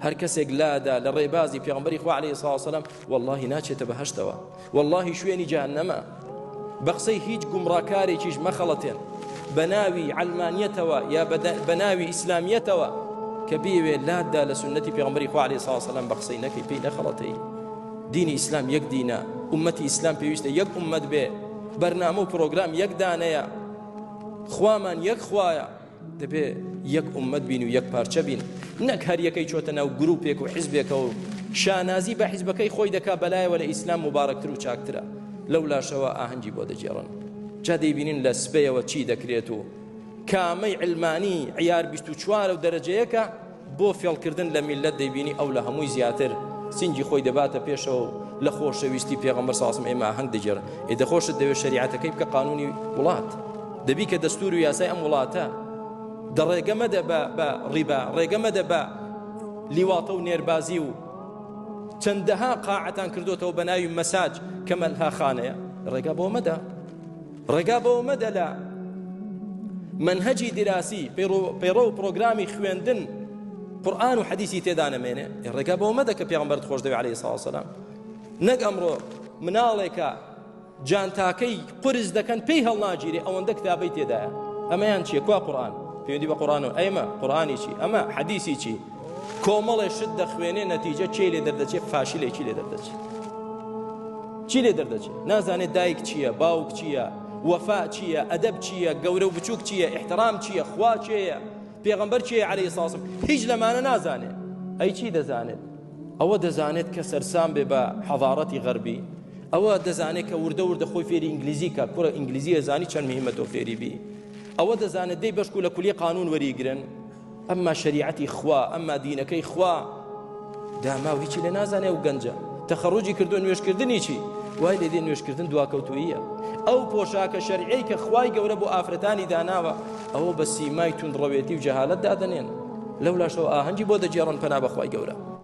هەر کەسێک لادا لە ڕێبازی پێغەمبەری خوا عەلەیهی سڵاو وسەلام وەڵڵاهی ناچێتە بەهەشتەوە، وەڵڵاهی شوێنی جەهەنەمە. بە قسەی هیچ گومڕاکارێکیش مەخەڵەتێن بە ناوی عەلمانیەتەوە یا بە ناوی ئیسلامیەتەوە کە بێوێ لاددا لە سنەتی پێغەمبەری خوا عەلەیهی سڵاو وسەلام بە قسەی نەکەی پێی نەخەڵەتەی. دینی ئیسلام یەک دینە، ئومەتی ئیسلام پێویستە یەک ئومەت بێ، بەرنامە و پرۆگرام یەک دانەیە، خوامان یەک خوایە، دەبێ یەک ئومەت بین و یەک پارچە بین، نەک هەر یەکەی چۆتە ناو گروپێک و حیزبێکە و شانازی بە حیزبەکەی خۆی دەکا بەلایەوە لە ئیسلام مبارەکتر و چاکترە، لەو لاشەوە ئاهەنگی بۆ دەجێڕن. جا دەیبینین لە سبەیەوە چی دەکرێت و کامەی علمانی عیار 24 و دەرەجەیەکە بۆ فێڵکردن لە میلەت دەیبینی ئەو لە هەمووی زیاتر سینجی خۆی دەباتە پێشەوە لە خۆشەویستی پێغەمبەر صلی الله علیه و ئێمە ئاهەنگ دەجێڕن. دەخۆشت دەوێت شەریعەتەکەی بکە قانونی وڵات، دەبی کە دەستور و یاسای ئەم وڵاتە ڕێگە مەدە بە ڕیبا، ڕێگە مەدە بە لیواتە و نێربازی و چەندەها قاعەتان کردوتەوە بە ناوی مەساج کە مەلهاخانەیە، ڕێگا بۆ مەدە، ڕێگا بۆ مەدە لە منهەجی دیراسی پەیڕۆ و پرۆگرامی خوێندن قورئان و حەدیسی تێدا نەمێنێ، ڕێگا بۆ مەدە کە پێغەمبەرت خۆش دەوێت عەلەیهی سڵاو وسەلام. نەک ئەمڕۆ مناڵێکە جانتاکەی قرس دەکەن پێی هەڵناگیرێ ئەوەندە کتابەی تێدایە، ئەمەیان چییە؟ کوا قورئان پەیوەندی بە قورئانەوە، ئەمە قورئانی چی؟ ئەمە حەدیسی چی؟ کۆمەڵێ شت دەخوێنێ نەتیجە چی لێ دەردەچێت؟ فاشیلێکی لێ دەردەچێت. چی لێ دەردەچێت؟ نازانێت دایک چییە، باوک چییە، وەفا چییە، ئەدەب چییە، گەورە و بچووک چییە، احترام چییە، خوا چییە، پێغەمبەر چییە عەلەیهی سڵاو وسەلام، هیچ لەمانە نازانێت. ئەی چی دەزانێت؟ ئەوە دەزانێت کە سەرسام بێ بە حەضارەتی غەربی، ئەوە دەزانێت کە وردە وردە خۆی فێری ئینگلیزی کە کوڕە ئینگلیزی ئەزانی چەند مهمە تۆ فێری بی، ئەوە دەزانێت دەی بەشک و لە کولیە قانون وەریگرن، ئەمما شەریعەتی خوا، ئەمما دینەکەی خوا داما و هیچی لێ نازانێ و گەنجە. تەخەڕوجی کردو نوێشکردنی چی؟ وای لێ دێ نوێشکردن دواکەوتوییە. ئەو پۆشاکە شەرعیەی کە خوای گەورە بۆ ئافرەتانی داناوە ئەوە بە سیمای توندڕەوێتی و جەهالەت دادەنێن، لەو لاشەوە ئاهەنگی بۆ دەجێڕن پەنا بە خوای گەورە.